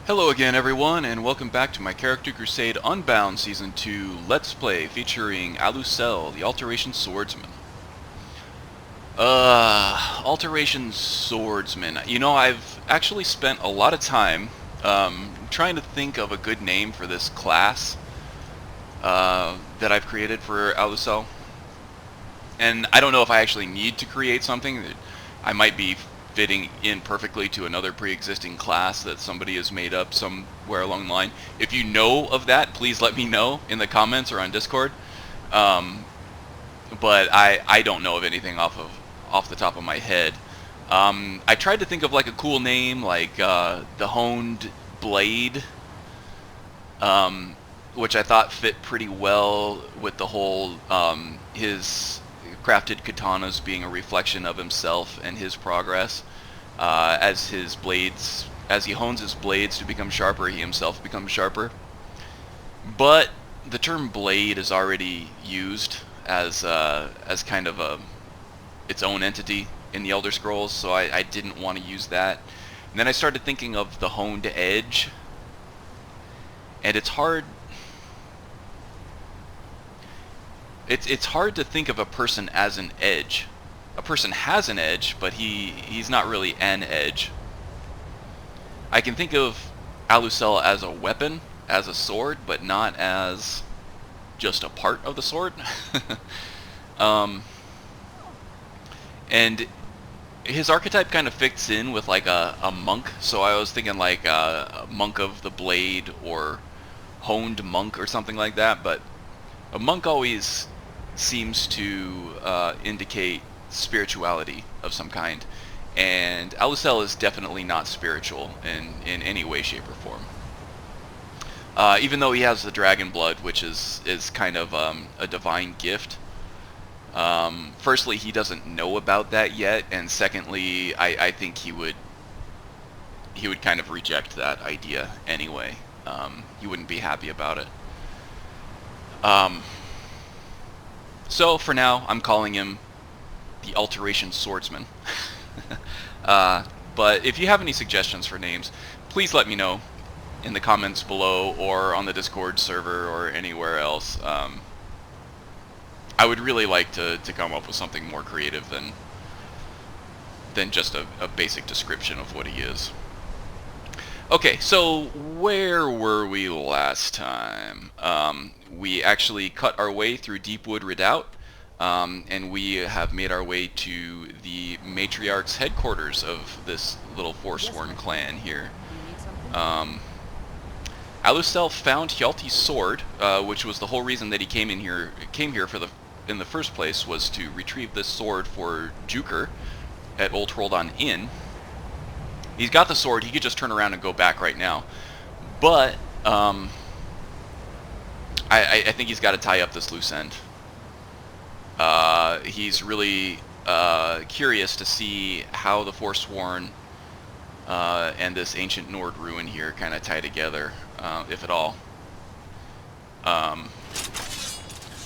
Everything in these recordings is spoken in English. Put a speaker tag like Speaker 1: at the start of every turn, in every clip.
Speaker 1: Hello again everyone, and welcome back to my Character Crusade Unbound Season 2 Let's Play featuring Alusell, the Alteration Swordsman. Alteration Swordsman. You know, I've actually spent a lot of time trying to think of a good name for this class that I've created for Alusell. And I don't know if I actually need to create something. That I might be fitting in perfectly to another pre-existing class that somebody has made up somewhere along the line. If you know of that, please let me know in the comments or on Discord. But I don't know of anything off the top of my head. I tried to think of like a cool name, like the Honed Blade, which I thought fit pretty well with the whole his crafted katanas being a reflection of himself and his progress. As he hones his blades to become sharper, he himself becomes sharper. But the term blade is already used as kind of its own entity in the Elder Scrolls, so I didn't want to use that. And then I started thinking of the honed edge, and it's hard. It's hard to think of a person as an edge. A person has an edge, but he's not really an edge. I can think of Alusell as a weapon, as a sword, but not as just a part of the sword. And his archetype kind of fits in with like a monk, so I was thinking like a monk of the blade or honed monk or something like that, but a monk always seems to indicate spirituality of some kind, and Alusell is definitely not spiritual in any way, shape, or form. Even though he has the dragon blood, which is kind of a divine gift. Firstly, he doesn't know about that yet, and secondly, I think he would kind of reject that idea anyway. He wouldn't be happy about it. So for now, I'm calling him the Alteration Swordsman. But if you have any suggestions for names, please let me know in the comments below or on the Discord server or anywhere else. I would really like to come up with something more creative than just a basic description of what he is. Okay, so where were we last time? We actually cut our way through Deepwood Redoubt, and we have made our way to the Matriarch's headquarters of this little Forsworn clan here. Alusell found Hjalti's sword, which was the whole reason that he came here in the first place, was to retrieve this sword for Juker at Old Hroldan Inn. He's got the sword. He could just turn around and go back right now, but I think he's got to tie up this loose end. He's really curious to see how the Forsworn and this ancient Nord ruin here kind of tie together, if at all.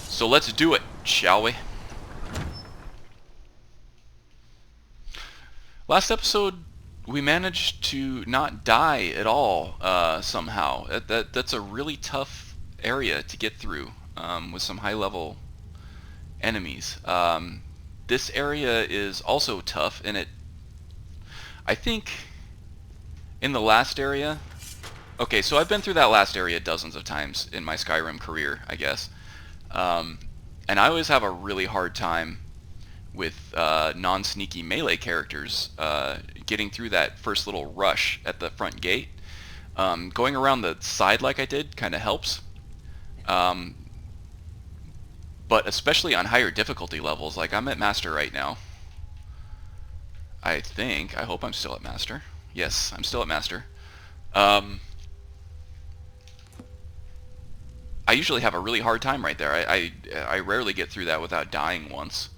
Speaker 1: So let's do it, shall we? Last episode, we managed to not die at all somehow. That's a really tough area to get through with some high-level enemies. This area is also tough, and I think in the last area... Okay, so I've been through that last area dozens of times in my Skyrim career, I guess. And I always have a really hard time with non-sneaky melee characters getting through that first little rush at the front gate. Going around the side like I did kind of helps. But especially on higher difficulty levels, like I'm at Master right now. I hope I'm still at Master. Yes, I'm still at Master. I usually have a really hard time right there. I rarely get through that without dying once.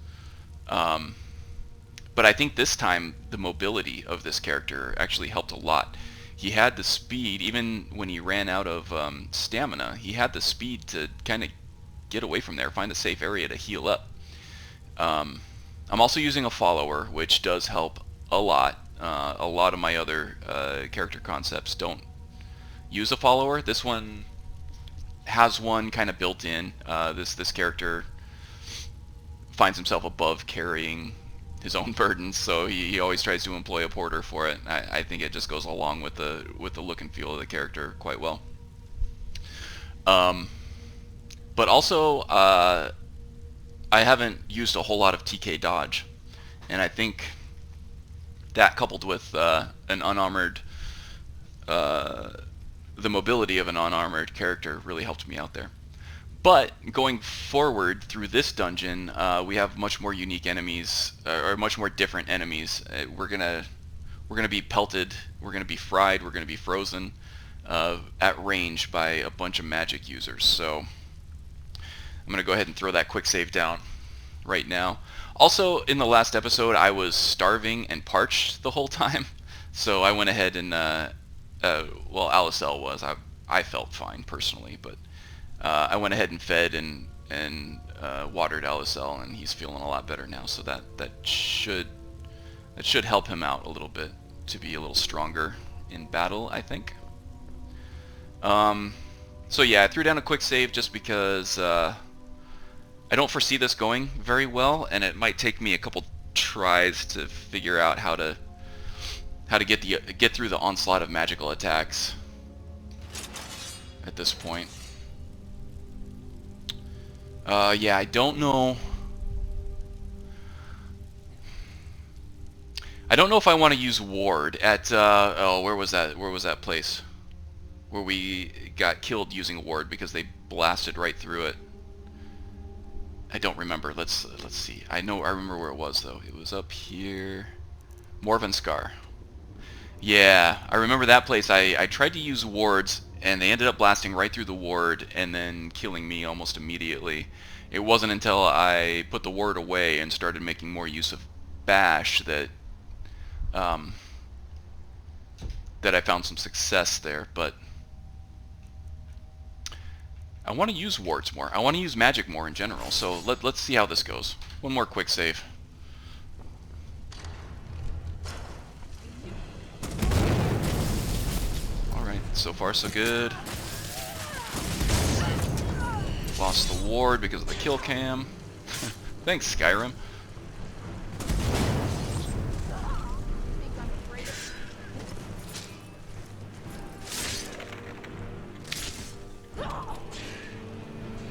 Speaker 1: But I think this time the mobility of this character actually helped a lot. He had the speed, even when he ran out of stamina, he had the speed to kind of get away from there, find a safe area to heal up. I'm also using a follower, which does help a lot. A lot of my other character concepts don't use a follower. This one has one kind of built in. This character finds himself above carrying his own burdens, so he always tries to employ a porter for it. I think it just goes along with the look and feel of the character quite well. But also, I haven't used a whole lot of TK dodge, and I think that coupled with an unarmored, the mobility of an unarmored character really helped me out there. But going forward through this dungeon, we have much more unique enemies, or much more different enemies. We're gonna be pelted, we're gonna be fried, we're gonna be frozen at range by a bunch of magic users. So I'm gonna go ahead and throw that quick save down right now. Also, in the last episode, I was starving and parched the whole time, so I went ahead and well, Alusell was. I felt fine personally, but I went ahead and fed and watered Alusell, and he's feeling a lot better now. So that should help him out a little bit to be a little stronger in battle, I think. So yeah, I threw down a quick save just because I don't foresee this going very well, and it might take me a couple tries to figure out how to get through the onslaught of magical attacks at this point. Yeah, I don't know. I don't know if I want to use ward at oh, where was that place where we got killed using ward because they blasted right through it. I don't remember. Let's see. I remember where it was though. It was up here. Morvenskar. Yeah, I remember that place. I tried to use wards, and they ended up blasting right through the ward and then killing me almost immediately. It wasn't until I put the ward away and started making more use of bash that that I found some success there. But I want to use wards more. I want to use magic more in general. So let's see how this goes. One more quick save. So far, so good. Lost the ward because of the kill cam. Thanks, Skyrim.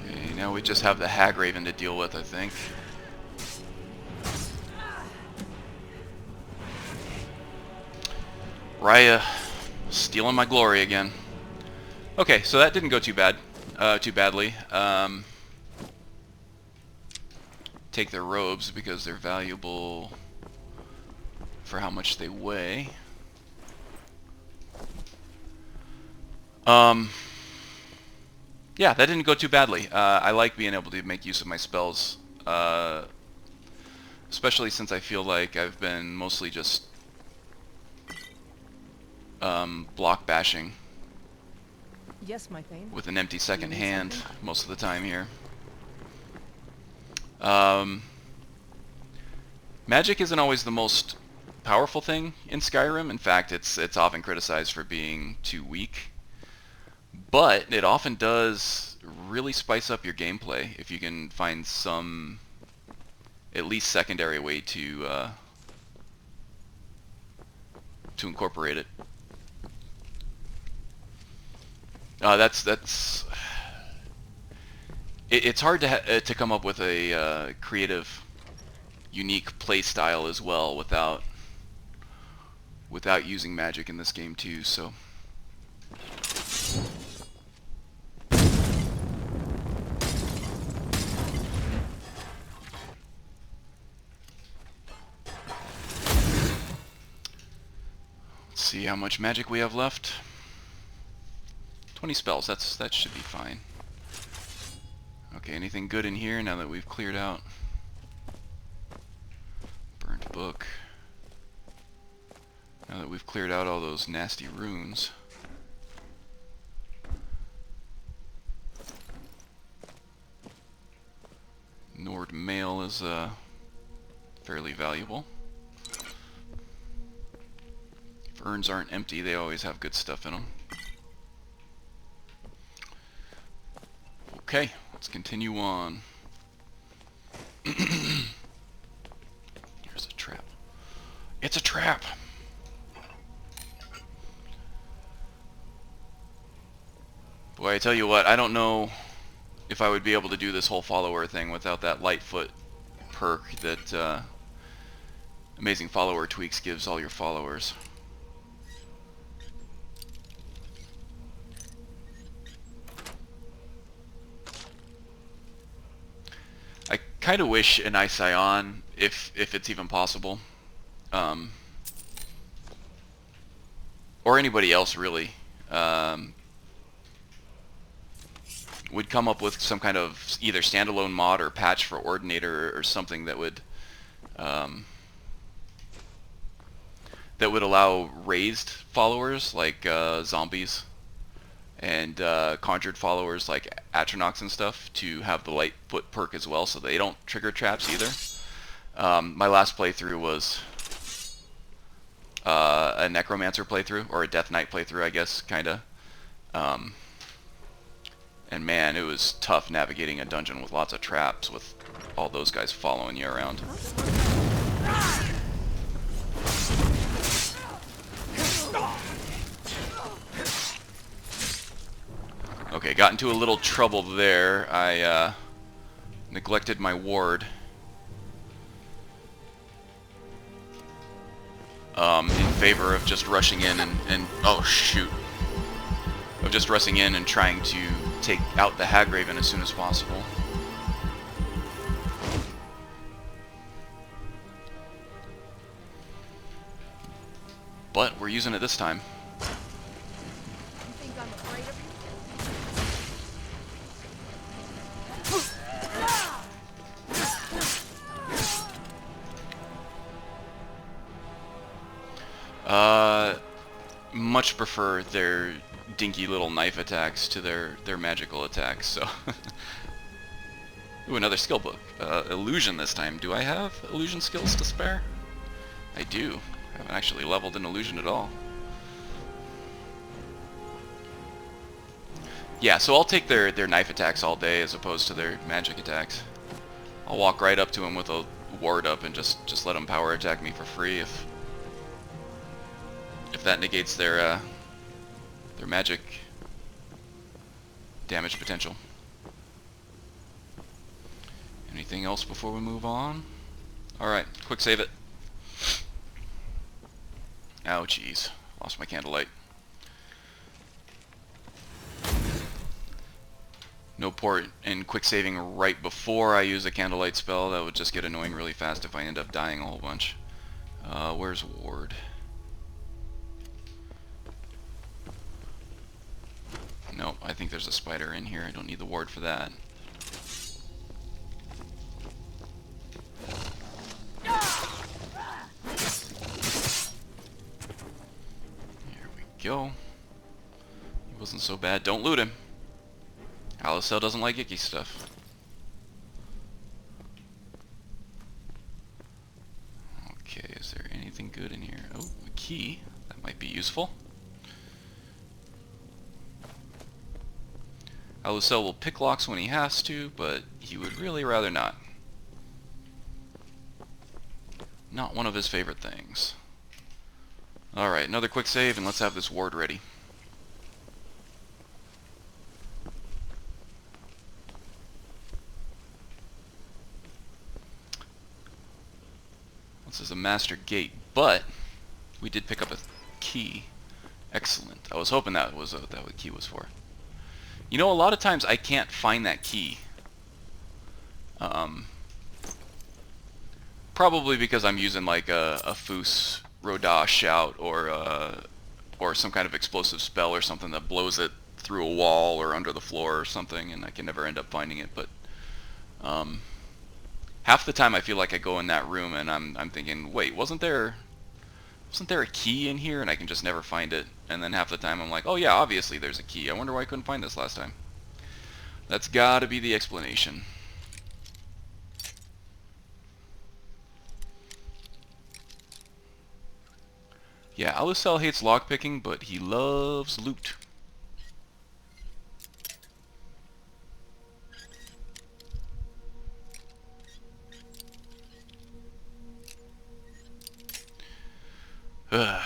Speaker 1: Okay, now we just have the Hag Raven to deal with, I think. Raya. Stealing my glory again. Okay, so that didn't go too badly. Take their robes because they're valuable for how much they weigh. Yeah, that didn't go too badly. I like being able to make use of my spells, especially since I feel like I've been mostly just block bashing with an empty second hand most of the time here. Magic isn't always the most powerful thing in Skyrim. In fact, it's often criticized for being too weak, but it often does really spice up your gameplay if you can find some at least secondary way to incorporate it. It's hard to come up with a creative, unique play style as well without using magic in this game too. So let's see how much magic we have left. 20 spells, that should be fine. Okay, anything good in here now that we've cleared out? Burnt book. Now that we've cleared out all those nasty runes. Nord mail is fairly valuable. If urns aren't empty, they always have good stuff in them. Okay, let's continue on. Here's a trap. It's a trap! Boy, I tell you what, I don't know if I would be able to do this whole follower thing without that Lightfoot perk that Amazing Follower Tweaks gives all your followers. I kind of wish an Ice-Ion, if it's even possible, or anybody else really, would come up with some kind of either standalone mod or patch for Ordinator or something that would allow raised followers like zombies and conjured followers like Atronox and stuff to have the Lightfoot perk as well, so they don't trigger traps either. My last playthrough was a Necromancer playthrough, or a Death Knight playthrough, I guess, kinda. And man, it was tough navigating a dungeon with lots of traps with all those guys following you around. Okay, got into a little trouble there. I neglected my ward. In favor of just rushing in and oh shoot. Of just rushing in and trying to take out the Hagraven as soon as possible. But we're using it this time. Much prefer their dinky little knife attacks to their magical attacks, so... Ooh, another skill book. Illusion this time. Do I have illusion skills to spare? I do. I haven't actually leveled in illusion at all. Yeah, so I'll take their knife attacks all day as opposed to their magic attacks. I'll walk right up to them with a ward up and just let them power attack me for free if that negates their magic damage potential. Anything else before we move on? Alright, quick save it. Oh jeez, lost my candlelight. No port and quick saving right before I use a candlelight spell. That would just get annoying really fast if I end up dying a whole bunch. Where's ward? Nope, I think there's a spider in here. I don't need the ward for that. Here we go. He wasn't so bad. Don't loot him. Alusell doesn't like icky stuff. Okay, is there anything good in here? Oh, a key. That might be useful. Alusell will pick locks when he has to, but he would really rather not. Not one of his favorite things. Alright, another quick save, and let's have this ward ready. This is a master gate, but we did pick up a key. Excellent. I was hoping that was what that key was for. You know, a lot of times I can't find that key. Probably because I'm using like a Foos Rodah shout or some kind of explosive spell or something that blows it through a wall or under the floor or something, and I can never end up finding it. But half the time I feel like I go in that room and I'm thinking, wait, wasn't there a key in here? And I can just never find it. And then half the time I'm like, oh yeah, obviously there's a key. I wonder why I couldn't find this last time. That's gotta be the explanation. Yeah, Alusell hates lockpicking, but he loves loot. Ugh.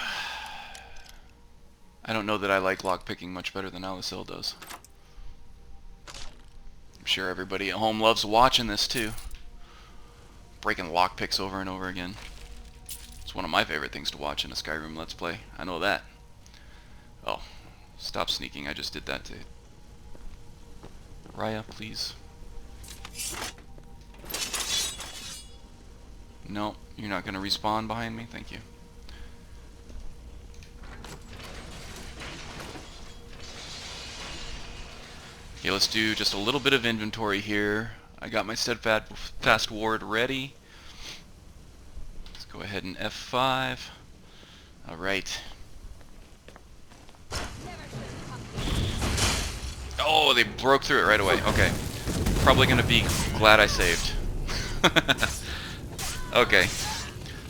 Speaker 1: I don't know that I like lockpicking much better than Alusell does. I'm sure everybody at home loves watching this too. Breaking lockpicks over and over again. It's one of my favorite things to watch in a Skyrim Let's Play. I know that. Oh, stop sneaking. I just did that to Raya, please. No, you're not going to respawn behind me? Thank you. Okay, let's do just a little bit of inventory here. I got my steadfast ward ready. Let's go ahead and F5. Alright. Oh, they broke through it right away. Okay. Probably going to be glad I saved. Okay.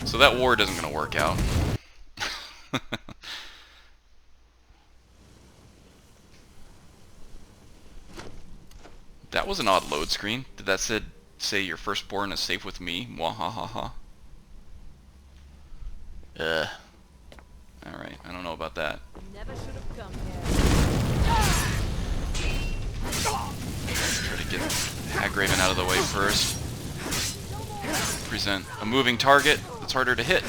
Speaker 1: So that ward isn't going to work out. That was an odd load screen. Did that say your firstborn is safe with me? Mwahahaha. Alright, I don't know about that.
Speaker 2: Never should have come
Speaker 1: Try to get Hagraven out of the way first. Present a moving target that's harder to hit.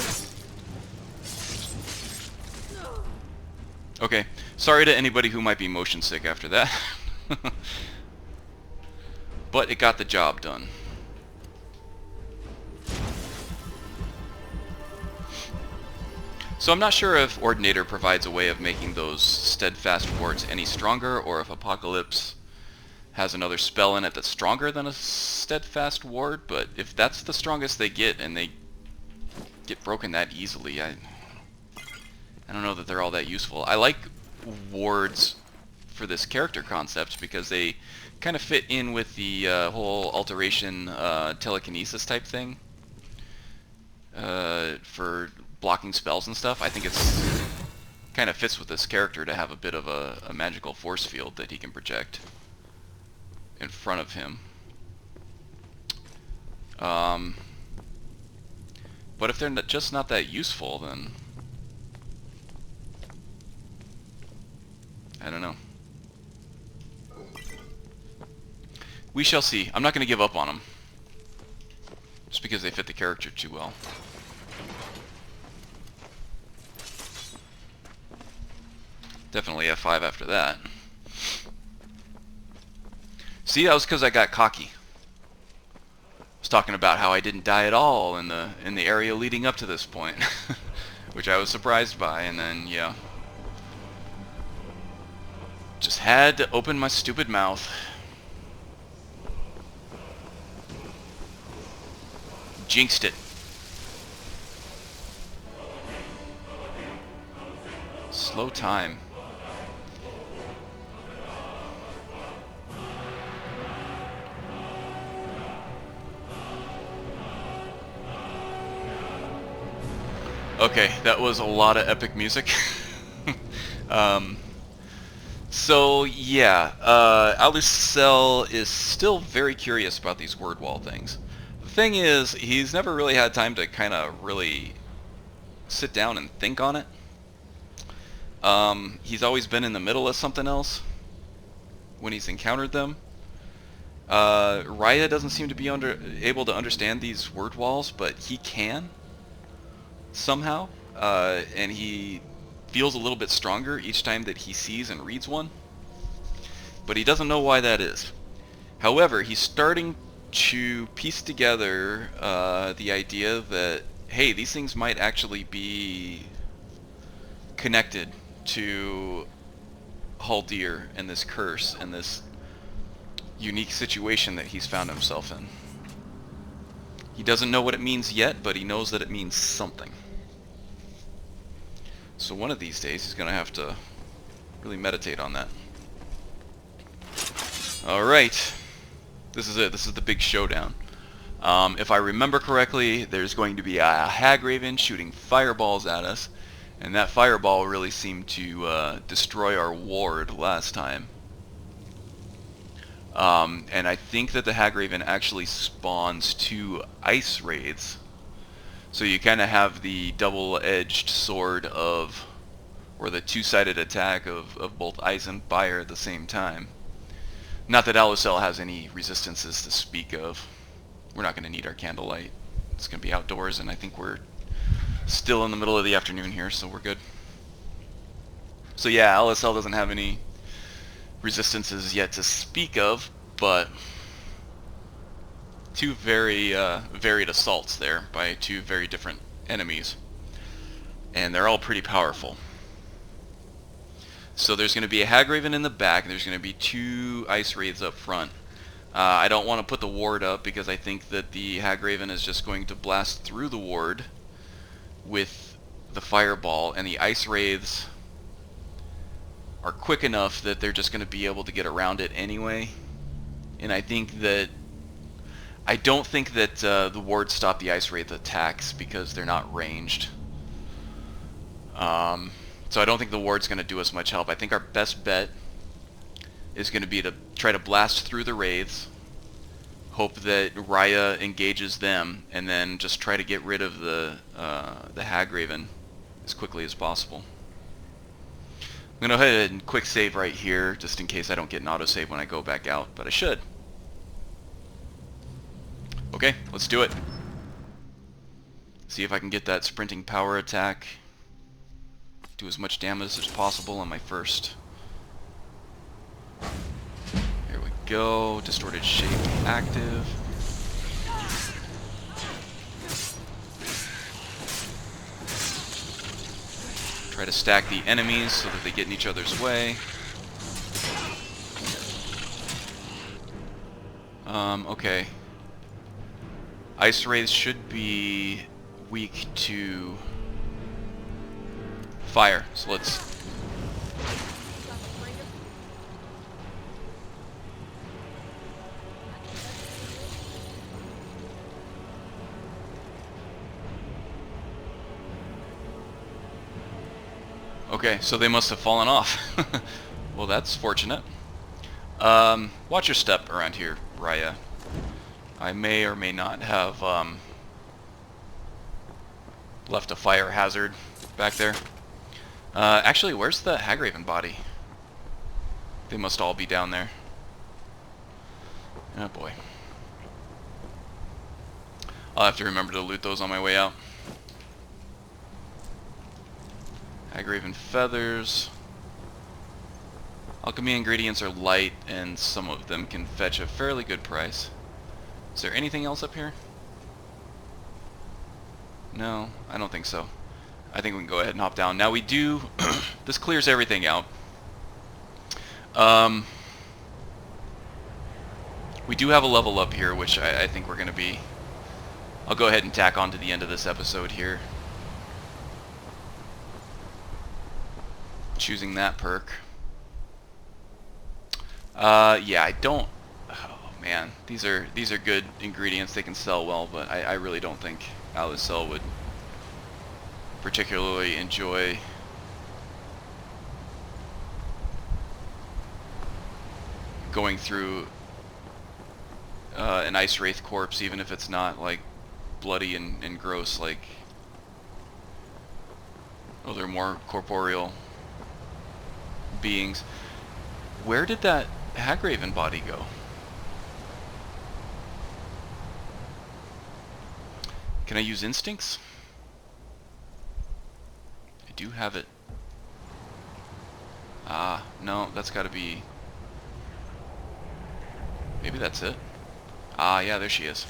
Speaker 1: Okay, sorry to anybody who might be motion sick after that. But it got the job done. So I'm not sure if Ordinator provides a way of making those steadfast wards any stronger, or if Apocalypse has another spell in it that's stronger than a steadfast ward, but if that's the strongest they get and they get broken that easily, I don't know that they're all that useful. I like wards for this character concept because they kind of fit in with the whole alteration telekinesis type thing for blocking spells and stuff. I think it's kind of fits with this character to have a bit of a magical force field that he can project in front of him. But if they're just not that useful, then I don't know. We shall see. I'm not going to give up on them just because they fit the character too well. Definitely F5 after that. See, that was because I got cocky. I was talking about how I didn't die at all in the area leading up to this point, which I was surprised by, and then yeah, just had to open my stupid mouth. Jinxed it. Slow time. Okay, that was a lot of epic music. So yeah, Alusell is still very curious about these word wall things. The thing is, he's never really had time to kind of really sit down and think on it. He's always been in the middle of something else when he's encountered them. Raya doesn't seem to be able to understand these word walls, but he can somehow, and he feels a little bit stronger each time that he sees and reads one, but he doesn't know why that is. However, he's starting to piece together the idea that, hey, these things might actually be connected to Haldir and this curse and this unique situation that he's found himself in. He doesn't know what it means yet, but he knows that it means something. So one of these days he's going to have to really meditate on that. Alright. This is it. This is the big showdown. If I remember correctly, there's going to be a Hagraven shooting fireballs at us, and that fireball really seemed to destroy our ward last time. And I think that the Hagraven actually spawns 2 ice raids. So you kind of have the double-edged sword of, or the two-sided attack of both ice and fire at the same time. Not that Alusell has any resistances to speak of. We're not going to need our candlelight. It's going to be outdoors, and I think we're still in the middle of the afternoon here, so we're good. So yeah, Alusell doesn't have any resistances yet to speak of, but two very varied assaults there by two very different enemies, and they're all pretty powerful. So there's going to be a Hagraven in the back, and there's going to be two Ice Wraiths up front. I don't want to put the ward up because I think that the Hagraven is just going to blast through the ward with the fireball, and the Ice Wraiths are quick enough that they're just going to be able to get around it anyway. And I don't think that the wards stop the Ice Wraith attacks because they're not ranged. So I don't think the ward's going to do us much help. I think our best bet is going to be to try to blast through the Wraiths, hope that Raya engages them, and then just try to get rid of the Hagraven as quickly as possible. I'm going to go ahead and quick save right here, just in case I don't get an autosave when I go back out, but I should. Okay, let's do it. See if I can get that sprinting power attack. Do as much damage as possible on my first. Here we go. Distorted shape active. Try to stack the enemies so that they get in each other's way. Okay. Ice Wraiths should be weak to fire, so let's... Okay, so they must have fallen off. Well, that's fortunate. Watch your step around here, Raya. I may or may not have left a fire hazard back there. Actually, where's the Hagraven body? They must all be down there. Oh boy. I'll have to remember to loot those on my way out. Hagraven feathers. Alchemy ingredients are light, and some of them can fetch a fairly good price. Is there anything else up here? No, I don't think so. I think we can go ahead and hop down. Now we do... this clears everything out. We do have a level up here, which I think we're going to be... I'll go ahead and tack on to the end of this episode here. Choosing that perk. Yeah, I don't... Oh man, these are good ingredients. They can sell well, but I really don't think Alusell would particularly enjoy going through an Ice Wraith corpse, even if it's not like bloody and gross like other more corporeal beings. Where did that Hagraven body go? Can I use instincts? I do have it. Ah, no, that's got to be... Maybe that's it. Ah, yeah, there she is.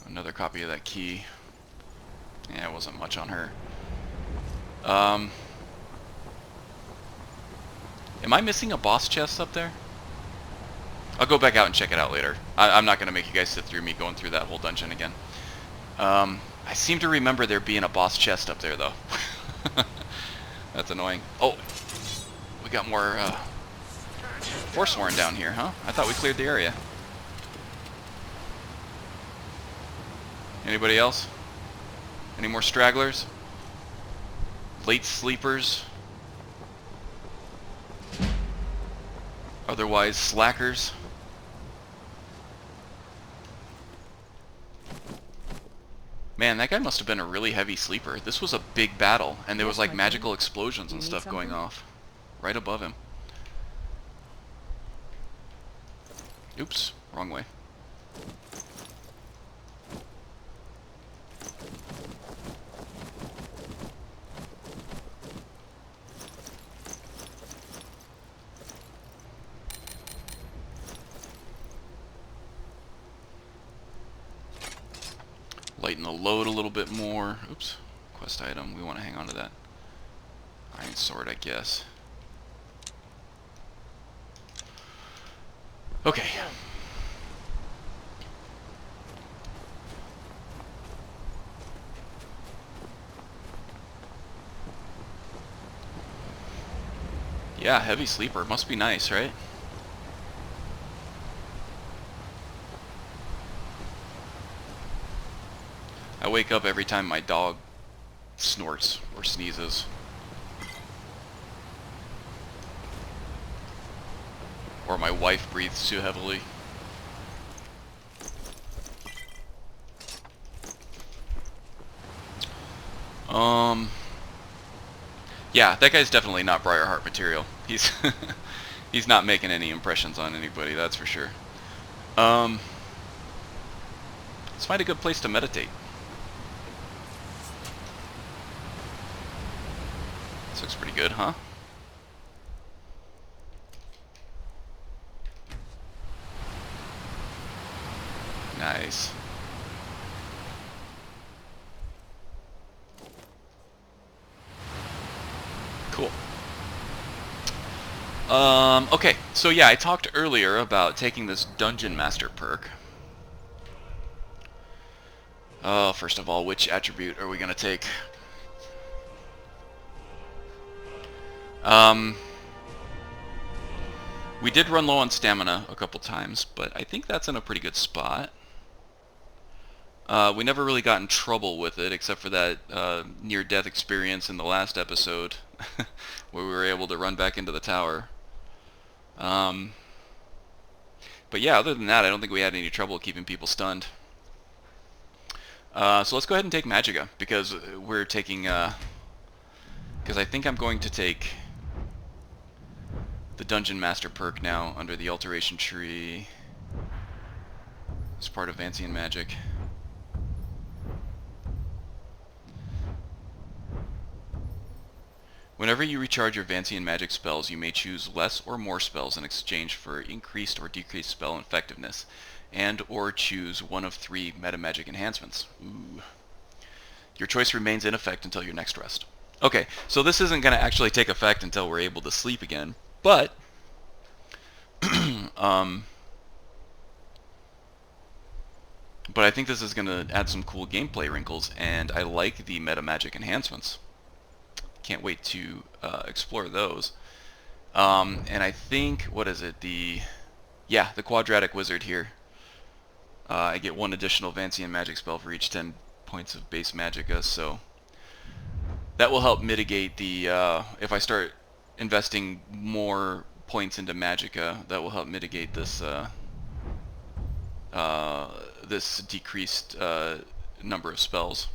Speaker 1: Another copy of that key. Yeah, it wasn't much on her. Am I missing a boss chest up there? I'll go back out and check it out later. I'm not going to make you guys sit through me going through that whole dungeon again. I seem to remember there being a boss chest up there, though. That's annoying. Oh, we got more Forsworn down here, huh? I thought we cleared the area. Anybody else? Any more stragglers? Late sleepers? Otherwise slackers? Man, that guy must have been a really heavy sleeper. This was a big battle, and there was like
Speaker 2: Yes,
Speaker 1: magical explosions
Speaker 2: Do you
Speaker 1: and
Speaker 2: need
Speaker 1: stuff going
Speaker 2: something?
Speaker 1: off right above him. Oops, wrong way. Lighten the load a little bit more. Oops, quest item. We want to hang on to that. Iron sword, I guess. Okay. Yeah, heavy sleeper. Must be nice, right? I wake up every time my dog snorts or sneezes. Or my wife breathes too heavily. Yeah, that guy's definitely not Briarheart material. He's he's not making any impressions on anybody, that's for sure. Let's find a good place to meditate. This looks pretty good, huh? Nice. Cool. Okay, so yeah, I talked earlier about taking this Dungeon Master perk. First of all, which attribute are we gonna take? We did run low on stamina a couple times, but I think that's in a pretty good spot. We never really got in trouble with it, except for that near-death experience in the last episode, where we were able to run back into the tower. But yeah, other than that, I don't think we had any trouble keeping people stunned. So let's go ahead and take Magicka, because we're taking... because I think I'm going to take the Dungeon Master perk now under the Alteration Tree as part of Vancian Magic. Whenever you recharge your Vancian magic spells, you may choose less or more spells in exchange for increased or decreased spell effectiveness, and or choose one of 3 meta magic enhancements. Ooh. Your choice remains in effect until your next rest. Okay, so this isn't going to actually take effect until we're able to sleep again, but but I think this is going to add some cool gameplay wrinkles, and I like the meta magic enhancements. Can't wait to explore those. And I think, what is it? The Quadratic Wizard here. I get 1 additional Vancian magic spell for each 10 points of base Magicka, so that will help mitigate the, if I start investing more points into Magicka, that will help mitigate this, this decreased number of spells,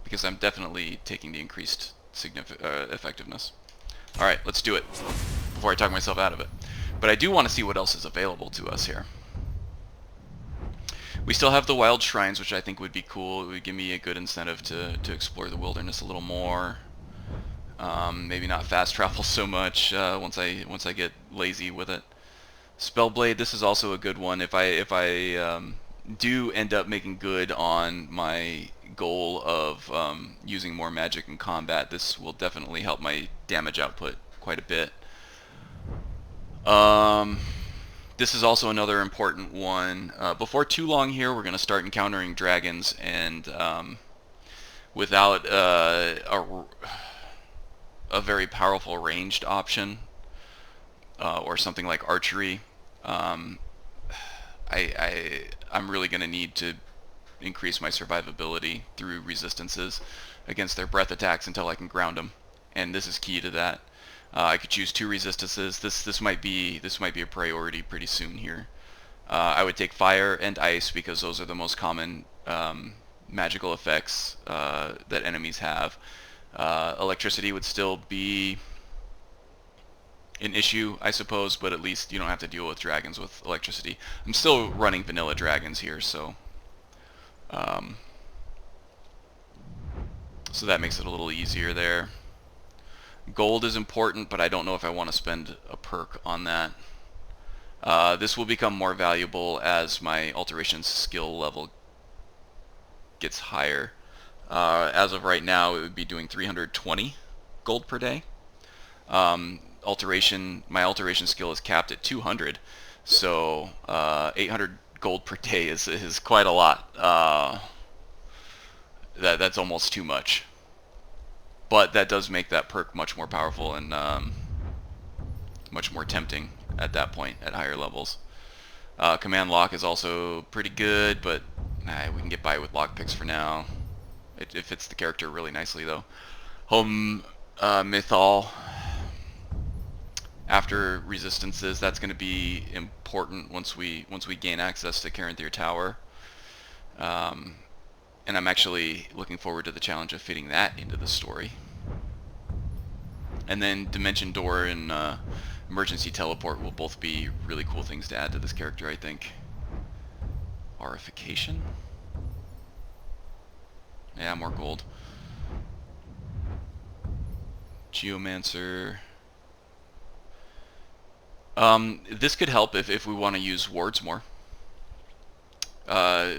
Speaker 1: because I'm definitely taking the increased effectiveness. Alright, let's do it before I talk myself out of it. But I do want to see what else is available to us here. We still have the Wild Shrines, which I think would be cool. It would give me a good incentive to explore the wilderness a little more. Maybe not fast travel so much once I get lazy with it. Spellblade, this is also a good one. If I do end up making good on my goal of using more magic in combat, this will definitely help my damage output quite a bit. This is also another important one. Before too long here, we're going to start encountering dragons, and without a very powerful ranged option, or something like archery, I'm really going to need to increase my survivability through resistances against their breath attacks until I can ground them, and this is key to that. I could choose 2 resistances. This might be a priority pretty soon here. I would take fire and ice because those are the most common magical effects that enemies have. Electricity would still be an issue, I suppose, but at least you don't have to deal with dragons with electricity. I'm still running vanilla dragons here, so so that makes it a little easier there. Gold is important, but I don't know if I want to spend a perk on that. This will become more valuable as my alteration skill level gets higher. As of right now, it would be doing 320 gold per day. My alteration skill is capped at 200, so 800 gold per day is quite a lot. That's almost too much. But that does make that perk much more powerful and much more tempting at that point at higher levels. Command lock is also pretty good, but we can get by with lockpicks for now. It fits the character really nicely though. Home Mythal after resistances, that's going to be important once we gain access to Caranthir Tower. And I'm actually looking forward to the challenge of fitting that into the story. And then Dimension Door and Emergency Teleport will both be really cool things to add to this character, I think. Aurification? Yeah, more gold. Geomancer. This could help if we want to use wards more.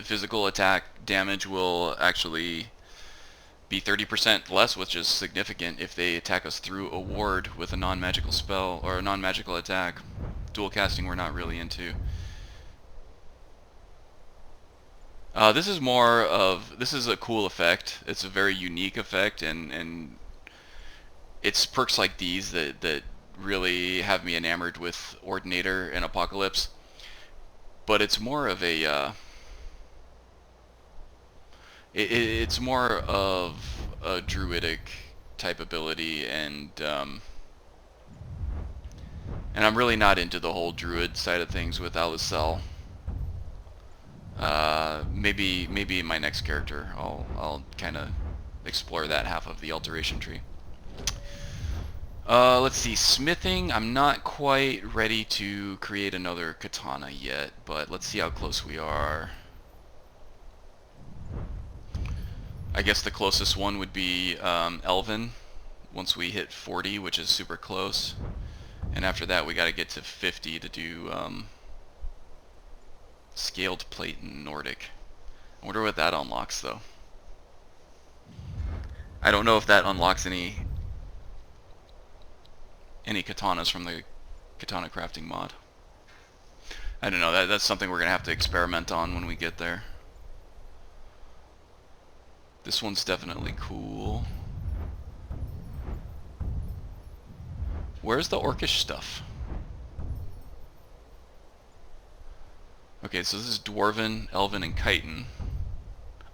Speaker 1: Physical attack damage will actually be 30% less, which is significant if they attack us through a ward with a non-magical spell or a non-magical attack. Dual casting we're not really into. This is a cool effect. It's a very unique effect, and it's perks like these that really have me enamored with Ordinator and Apocalypse. But it's more of a it's more of a druidic type ability, and I'm really not into the whole druid side of things with Alusell. Maybe in my next character I'll kind of explore that half of the alteration tree. Let's see, smithing. I'm not quite ready to create another katana yet, but let's see how close we are. I guess the closest one would be Elven, once we hit 40, which is super close. And after that we gotta get to 50 to do Scaled Plate in Nordic. I wonder what that unlocks though. I don't know if that unlocks any katanas from the katana crafting mod. I don't know, that's something we're gonna have to experiment on when we get there. This one's definitely cool. Where's the orcish stuff? Okay, so this is Dwarven, Elven, and Chitin.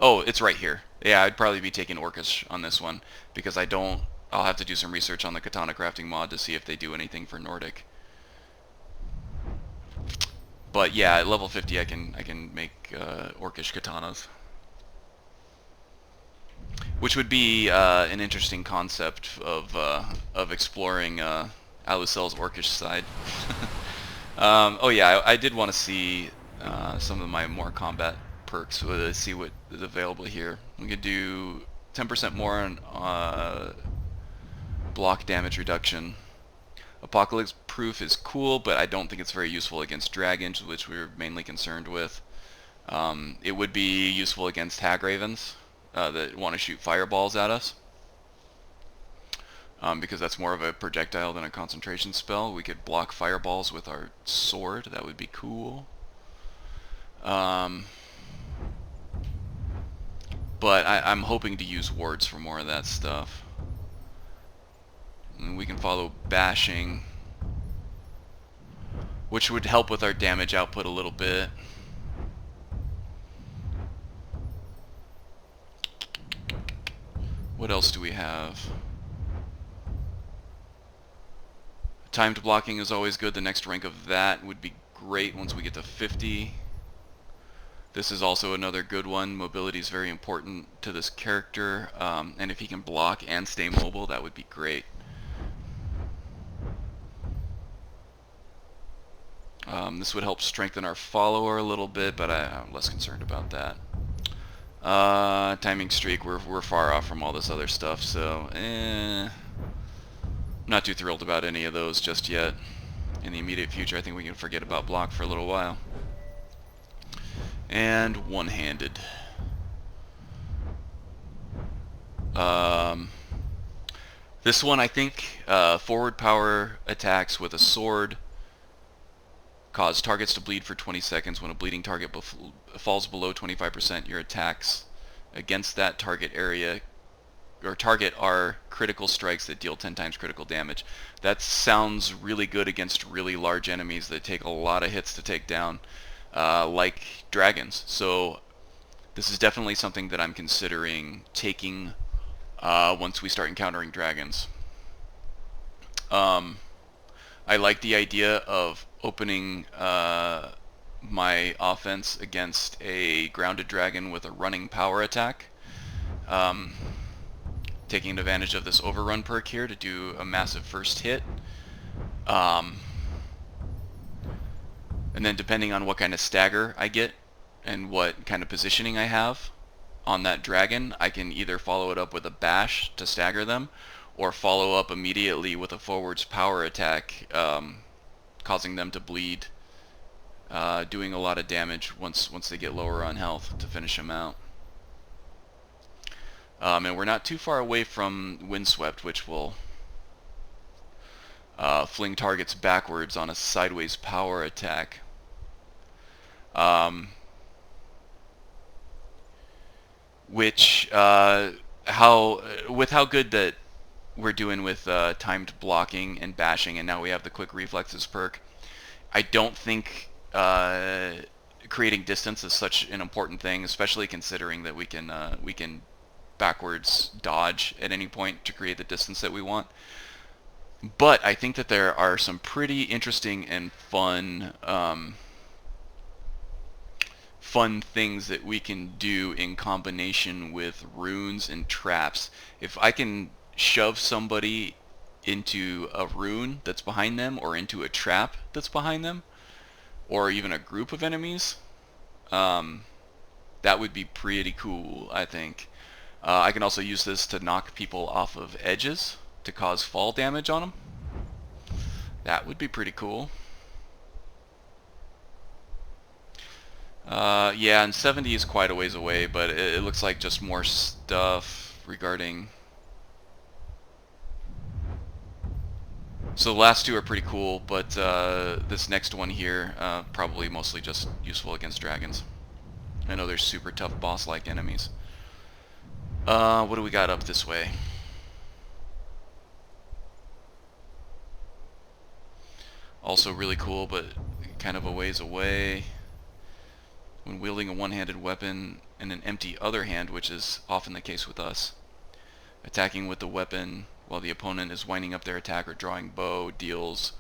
Speaker 1: Oh, it's right here. Yeah, I'd probably be taking orcish on this one, because I'll have to do some research on the katana crafting mod to see if they do anything for Nordic. But yeah, at level 50 I can make orcish katanas. Which would be an interesting concept of exploring Alusell's orcish side. Oh yeah, I did want to see some of my more combat perks. Let's see what is available here. We could do 10% more on block damage reduction. Apocalypse Proof is cool, but I don't think it's very useful against dragons, which we're mainly concerned with. It would be useful against hag ravens that want to shoot fireballs at us, because that's more of a projectile than a concentration spell. We could block fireballs with our sword. That would be cool. But I'm hoping to use wards for more of that stuff. And we can follow bashing, which would help with our damage output a little bit. What else do we have? Timed blocking is always good. The next rank of that would be great once we get to 50. This is also another good one. Mobility is very important to this character, and if he can block and stay mobile, that would be great. This would help strengthen our follower a little bit, but I'm less concerned about that. Timing streak, we're far off from all this other stuff, so not too thrilled about any of those just yet. In the immediate future, I think we can forget about block for a little while. And one-handed. This one, I think, forward power attacks with a sword cause targets to bleed for 20 seconds. When a bleeding target falls below 25%, your attacks against that target area or target are critical strikes that deal 10 times critical damage. That sounds really good against really large enemies that take a lot of hits to take down, like dragons. So this is definitely something that I'm considering taking once we start encountering dragons. I like the idea of opening my offense against a grounded dragon with a running power attack. Taking advantage of this overrun perk here to do a massive first hit. And then depending on what kind of stagger I get and what kind of positioning I have on that dragon, I can either follow it up with a bash to stagger them, or follow up immediately with a forwards power attack, causing them to bleed, doing a lot of damage once they get lower on health to finish them out. And we're not too far away from Windswept, which will fling targets backwards on a sideways power attack. Which, with how good that we're doing with timed blocking and bashing, and now we have the quick reflexes perk, I don't think creating distance is such an important thing, especially considering that we can backwards dodge at any point to create the distance that we want. But I think that there are some pretty interesting and fun things that we can do in combination with runes and traps. If I can shove somebody into a rune that's behind them, or into a trap that's behind them, or even a group of enemies, that would be pretty cool, I think. I can also use this to knock people off of edges to cause fall damage on them. That would be pretty cool. Yeah, and 70 is quite a ways away, but it looks like just more stuff regarding... So the last two are pretty cool, but this next one here, probably mostly just useful against dragons. I know they're super tough boss-like enemies. What do we got up this way? Also really cool, but kind of a ways away. When wielding a one-handed weapon in an empty other hand, which is often the case with us, attacking with the weapon while the opponent is winding up their attack or drawing bow deals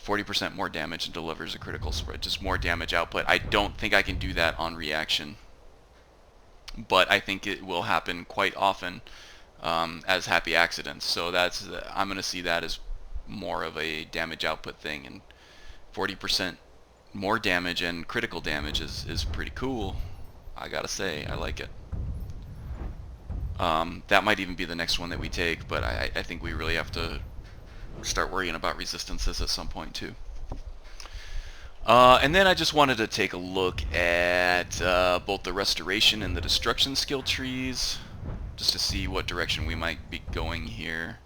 Speaker 1: 40% more damage and delivers a critical spread. Just more damage output. I don't think I can do that on reaction, but I think it will happen quite often as happy accidents. So I'm going to see that as more of a damage output thing, and 40% more damage and critical damage is pretty cool. I gotta say, I like it. That might even be the next one that we take, but I think we really have to start worrying about resistances at some point too. And then I just wanted to take a look at both the restoration and the destruction skill trees, just to see what direction we might be going here.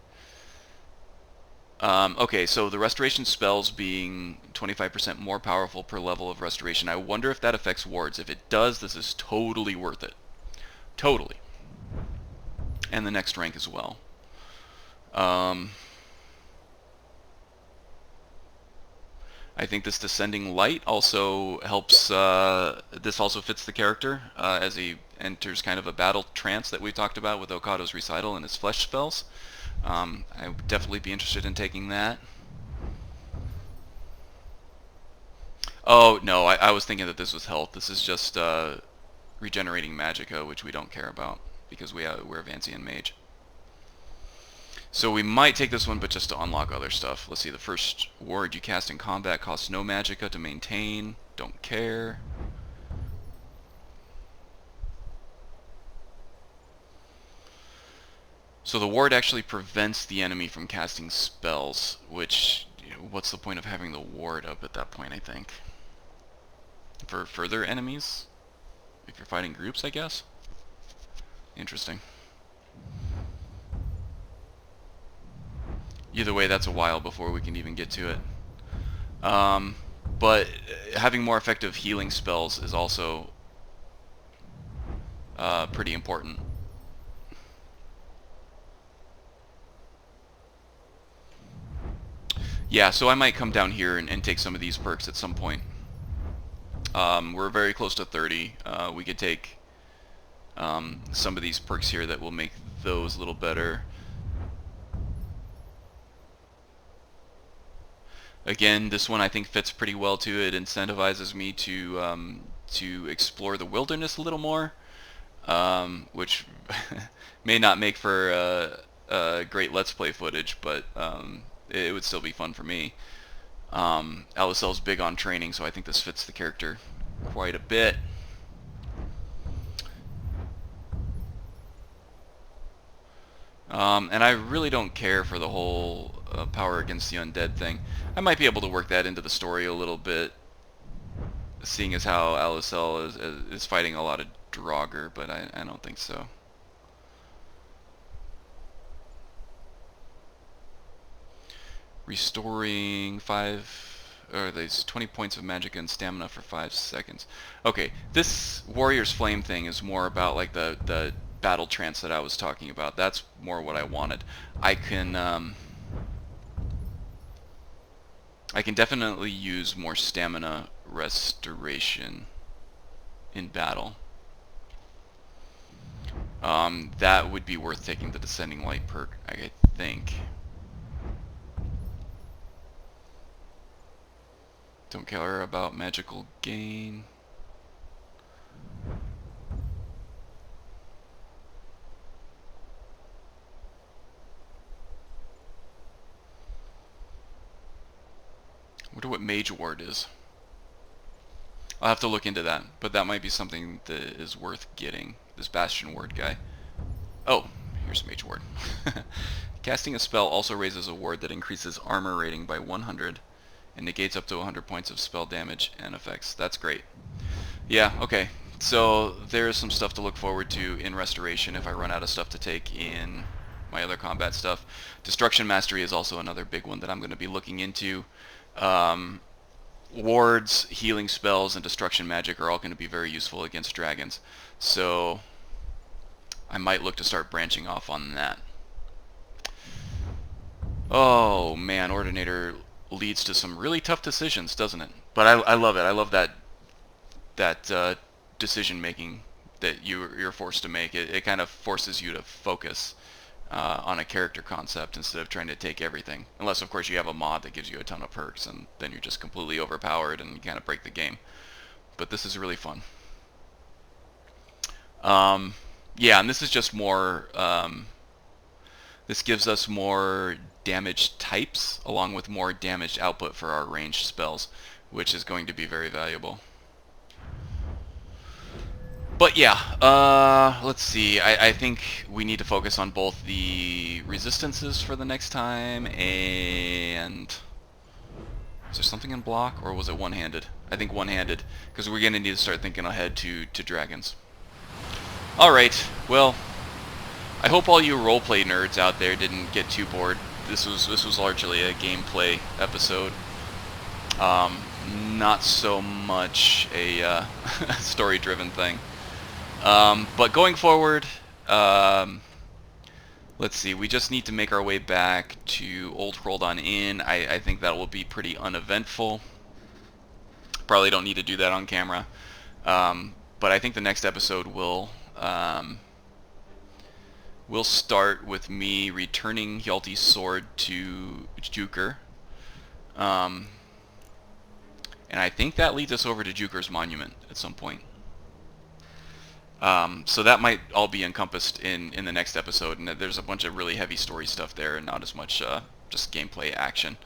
Speaker 1: Okay, so the restoration spells being 25% more powerful per level of restoration. I wonder if that affects wards. If it does, this is totally worth it. Totally. And the next rank as well. I think this Descending Light also helps, this also fits the character as he enters kind of a battle trance that we talked about with Okado's Recital and his flesh spells. I would definitely be interested in taking that. Oh, no, I was thinking that this was health. This is just regenerating magicka, which we don't care about because we're Vancian mage. So we might take this one, but just to unlock other stuff. Let's see, the first ward you cast in combat costs no magicka to maintain. Don't care. So the ward actually prevents the enemy from casting spells, which, you know, what's the point of having the ward up at that point, I think? For further enemies? If you're fighting groups, I guess? Interesting. Either way, that's a while before we can even get to it. But having more effective healing spells is also pretty important. Yeah, so I might come down here and take some of these perks at some point. We're very close to 30. We could take some of these perks here that will make those a little better. Again, this one I think fits pretty well to it. Incentivizes me to explore the wilderness a little more, which may not make for great Let's Play footage, but it would still be fun for me. Alusell's big on training, so I think this fits the character quite a bit. And I really don't care for the whole power against the undead thing. I might be able to work that into the story a little bit, seeing as how Alusell is fighting a lot of Draugr, but I don't think so. Restoring 20 points of magic and stamina for 5 seconds. Okay, this Warrior's Flame thing is more about like the battle trance that I was talking about. That's more what I wanted. I can definitely use more stamina restoration in battle. That would be worth taking the Descending Light perk, I think. Don't care about magical gain. I wonder what Mage Ward is. I'll have to look into that, but that might be something that is worth getting. This Bastion Ward guy. Oh, here's Mage Ward. Casting a spell also raises a ward that increases armor rating by 100 and negates up to 100 points of spell damage and effects. That's great. Yeah, okay. So there's some stuff to look forward to in Restoration if I run out of stuff to take in my other combat stuff. Destruction Mastery is also another big one that I'm going to be looking into. Wards, healing spells, and destruction magic are all going to be very useful against dragons. So I might look to start branching off on that. Oh man, Ordinator leads to some really tough decisions, doesn't it? But I love it. I love that decision making that you're forced to make. It kind of forces you to focus on a character concept instead of trying to take everything. Unless, of course, you have a mod that gives you a ton of perks, and then you're just completely overpowered and you kind of break the game. But this is really fun. Yeah, and this is just more... this gives us more damage types, along with more damage output for our ranged spells, which is going to be very valuable. But yeah, let's see. I think we need to focus on both the resistances for the next time, and... Is there something in block, or was it one-handed? I think one-handed, because we're going to need to start thinking ahead to dragons. Alright, well, I hope all you roleplay nerds out there didn't get too bored. This was largely a gameplay episode. Not so much a story-driven thing. But going forward, let's see, we just need to make our way back to Old Hroldon Inn. I think that will be pretty uneventful. Probably don't need to do that on camera. But I think the next episode will start with me returning Hjalti's sword to Juker. And I think that leads us over to Juker's Monument at some point. So that might all be encompassed in the next episode, and there's a bunch of really heavy story stuff there, and not as much just gameplay action.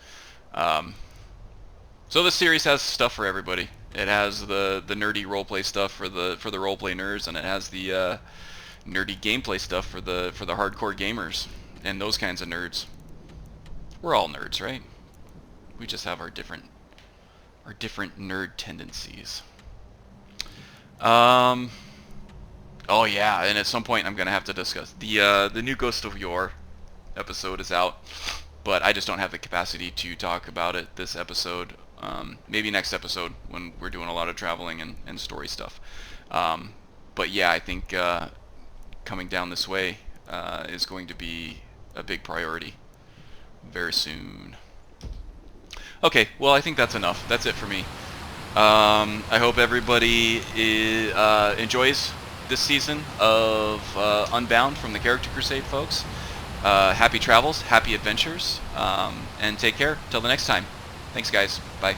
Speaker 1: So this series has stuff for everybody. It has the nerdy roleplay stuff for the roleplay nerds, and it has the nerdy gameplay stuff for the hardcore gamers and those kinds of nerds. We're all nerds, right? We just have our different nerd tendencies. Oh yeah, and at some point I'm gonna have to discuss the new Ghost of Yore episode is out, but I just don't have the capacity to talk about it this episode. Maybe next episode when we're doing a lot of traveling and story stuff. But yeah, I think coming down this way is going to be a big priority very soon. Okay, well I think that's enough. That's it for me. I hope everybody enjoys this season of Unbound from the Character Crusade folks. Happy travels, happy adventures, and take care. Till the next time. Thanks guys. Bye.